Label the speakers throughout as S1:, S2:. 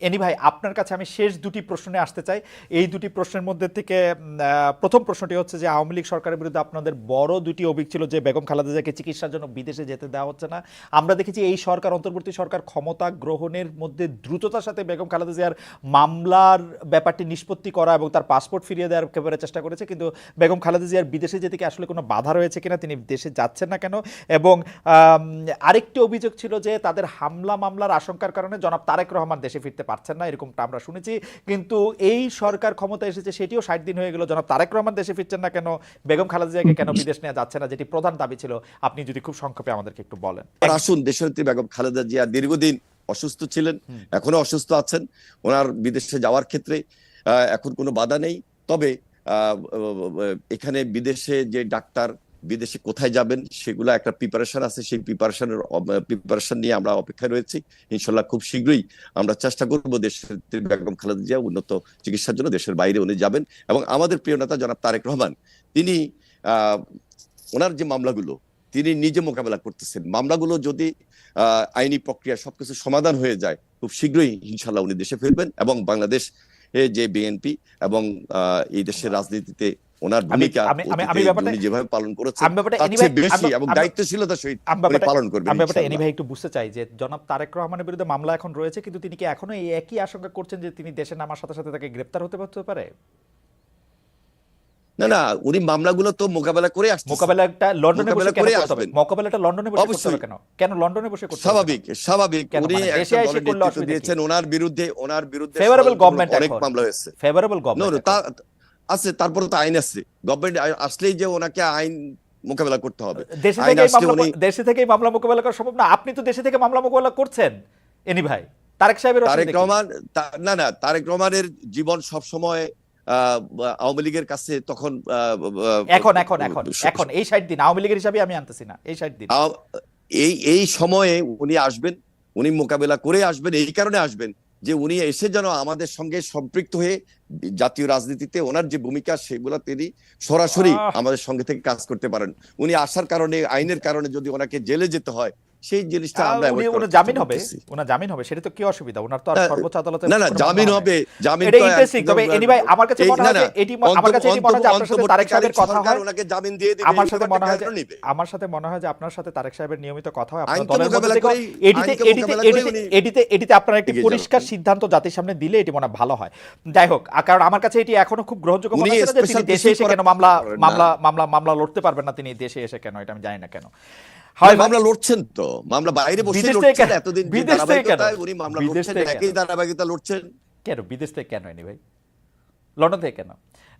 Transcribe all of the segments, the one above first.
S1: Any ভাই, আপনার কাছে আমি শেষ দুটি প্রশ্নে আসতে চাই। এই দুটি প্রশ্নের মধ্যে থেকে প্রথম প্রশ্নটি হচ্ছে যে আওয়ামী লীগ সরকারের বিরুদ্ধে আপনাদের বড় দুটি অভিযোগ ছিল যে বেগম খালেদা জিয়াকে চিকিৎসার জন্য বিদেশে যেতে দেওয়া হচ্ছে না। আমরা দেখেছি এই সরকার, অন্তর্বর্তী সরকার ক্ষমতা গ্রহণের মধ্যে দ্রুততার সাথে বেগম খালেদা জিয়ার মামলার ব্যাপারটি নিষ্পত্তি করা এবং তার পাসপোর্ট ফিরিয়ে দেওয়ার একেবারে চেষ্টা করেছে, কিন্তু বেগম খালেদা জিয়ার বিদেশে যেতে কি আসলে কোনো বাধা রয়েছে কিনা, তিনি দেশে যাচ্ছেন না কেন? এবং আরেকটি অভিযোগ ছিল যে তাদের হামলা মামলার আশঙ্কার কারণে জনাব তারেক রহমান দেশে ফিরতে পারছেন না, এরকমটা আমরা শুনেছি। কিন্তু এই সরকার ক্ষমতা এসেছে, সেটিও 60 দিন হয়ে গেল, জনাব তারেক রহমান দেশে ফিরছেন না কেন? বেগম খালেদা জিয়াকে কেন বিদেশ নেওয়া যাচ্ছে না, যেটি প্রধান দাবি ছিল? আপনি যদি খুব সংক্ষেপে আমাদেরকে একটু বলেন।
S2: আসুন, দেশনেত্রী বেগম খালেদা জিয়া দীর্ঘদিন অসুস্থ ছিলেন, এখনো অসুস্থ আছেন। ওনার বিদেশে যাওয়ার ক্ষেত্রে এখন কোনো বাধা নেই। তবে এখানে বিদেশে যে ডাক্তার বিদেশে কোথায় যাবেন সেগুলো একটা প্রিপারেশন আছে, সেই প্রিপারেশন নিয়ে আমরা অপেক্ষায় রয়েছি। ইনশাল্লাহ খুব শীঘ্রই আমরা চেষ্টা করবো দেশের বেগম খালেদা জিয়া উন্নত চিকিৎসার জন্য দেশের বাইরে উনি যাবেন। এবং আমাদের প্রিয় নেতা জনাব তারেক রহমান, তিনি ওনার যে মামলাগুলো তিনি নিজে মোকাবেলা করতেছেন, মামলাগুলো যদি আইনি প্রক্রিয়া সবকিছু সমাধান হয়ে যায়, খুব শীঘ্রই ইনশাল্লাহ উনি দেশে ফিরবেন এবং বাংলাদেশ যে বিএনপি এবং এই দেশের রাজনীতিতে ওনার ভূমিকা উনি যেভাবে পালন করেছেন তার চেয়ে বেশি এবং দায়িত্বশীলতার সহিত উনি পালন করবেন।
S1: আমি ব্যাপারটা এনি ভাই একটু বুঝতে চাই যে জনাব তারেক রহমানের বিরুদ্ধে মামলা এখন রয়েছে, কিন্তু তিনি কি এখনো এই একই আশঙ্কা করছেন যে তিনি দেশে নামার সাথে সাথে তাকে গ্রেফতার হতে পারে?
S2: না না, উনি মামলাগুলো তো মোকাবেলা করে আসছেন।
S1: মোকাবেলাটা লন্ডনে বসে কেন করতে হবে? মোকাবেলাটা লন্ডনে বসে করতে হবে কেন? কেন লন্ডনে বসে করতে হবে?
S2: স্বাভাবিক উনি
S1: দেশে এসে করলে অসুবিধা
S2: দিয়েছেন। ওনার বিরুদ্ধে
S1: ফেভারেবল গভর্নমেন্ট,
S2: অনেক মামলা হয়েছে।
S1: ফেভারেবল গভর্নমেন্ট
S2: আছে, তারপরে তো আইন আছে। গভর্নমেন্ট আসলেই যে ওনাকে আইন মোকাবেলা করতে হবে,
S1: দেশে থেকেই মামলা মোকাবেলা করা সম্ভব না? আপনি তো দেশে থেকে মামলা মোকাবেলা করছেন এনি ভাই। তারেক সাহেবের
S2: তারেক রহমান না, তারেক রহমানের জীবন সব সময় আওয়ামী লীগের কাছে তখন
S1: এখন এখন এখন এখন এই 60 দিন আওয়ামী লীগের হিসাবে আমি আনতেছি না, এই 60 দিন
S2: এই সময়ে উনি আসবেন, উনি মোকাবেলা করে আসবেন। এই কারণে আসবেন যে উনি এসে যেন আমাদের সঙ্গে সম্পৃক্ত হয়ে জাতীয় রাজনীতিতে ওনার যে ভূমিকা সেগুলো তিনি সরাসরি আমাদের সঙ্গে থেকে কাজ করতে পারেন। উনি আসার কারণে, আইনের কারণে যদি ওনাকে জেলে যেতে হয়, সেই জিনিসটা আমরা
S1: জামিন হবে সেটা তো কি অসুবিধা? ওনার তো আর সর্বোচ্চ আদালতে
S2: না জামিন হবে, জামিন
S1: এটা ইন্টারেস্টিং। তবে এনি ভাই আমার কাছে মনে হয় এটি আপনার সাথে তারেক সাহেবের কথা হয়,
S2: ওনাকে জামিন দিয়ে দিবে।
S1: আমার সাথে মনে হয় যে আপনার সাথে তারেক সাহেবের নিয়মিত কথা হয়, আপনার দলের মধ্যে এটিতে আপনারা একটি পরিষ্কার সিদ্ধান্ত জাতির সামনে দিলে এটি মনে ভালো হয়। যাই হোক, কারণ আমার কাছে এটি এখনো খুব গ্রহণযোগ্য মনে হচ্ছে যে তিনি দেশে এসে কেন মামলা লড়তে পারবেন না, তিনি দেশে এসে কেন, এটা আমি জানি না কেন হয়।
S2: মামলা লড়ছেন তো, মামলা বাইরে বসে লড়ছেন এতদিন, বিদেশ থেকে উনি মামলা লড়ছেন, একই ধারাবাহিকতা লড়ছেন।
S1: কেন বিদেশ থেকে কেন এনি ভাই? লন্ডন থেকে কেন?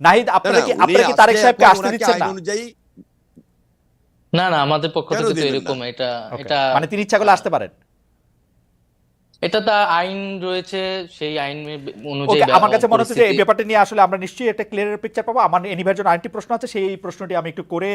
S1: নাহিদ, আপনারা কি তারেক সাহেবকে আসতে দিচ্ছেন না?
S3: না না, আমাদের পক্ষ থেকে তো এরকম এটা
S1: মানে তিনি ইচ্ছা করলে আসতে পারেন,
S3: এটা তা আইন রয়েছে, সেই আইন অনুযায়ী।
S1: আমার কাছে মনে হচ্ছে যে এই ব্যাপারটা নিয়ে আসলে আমরা নিশ্চয়ই একটা ক্লিয়ার পিকচার পাবো। আমার এনিভার জন্য আরেকটি প্রশ্ন আছে, সেই প্রশ্নটি আমি একটু করে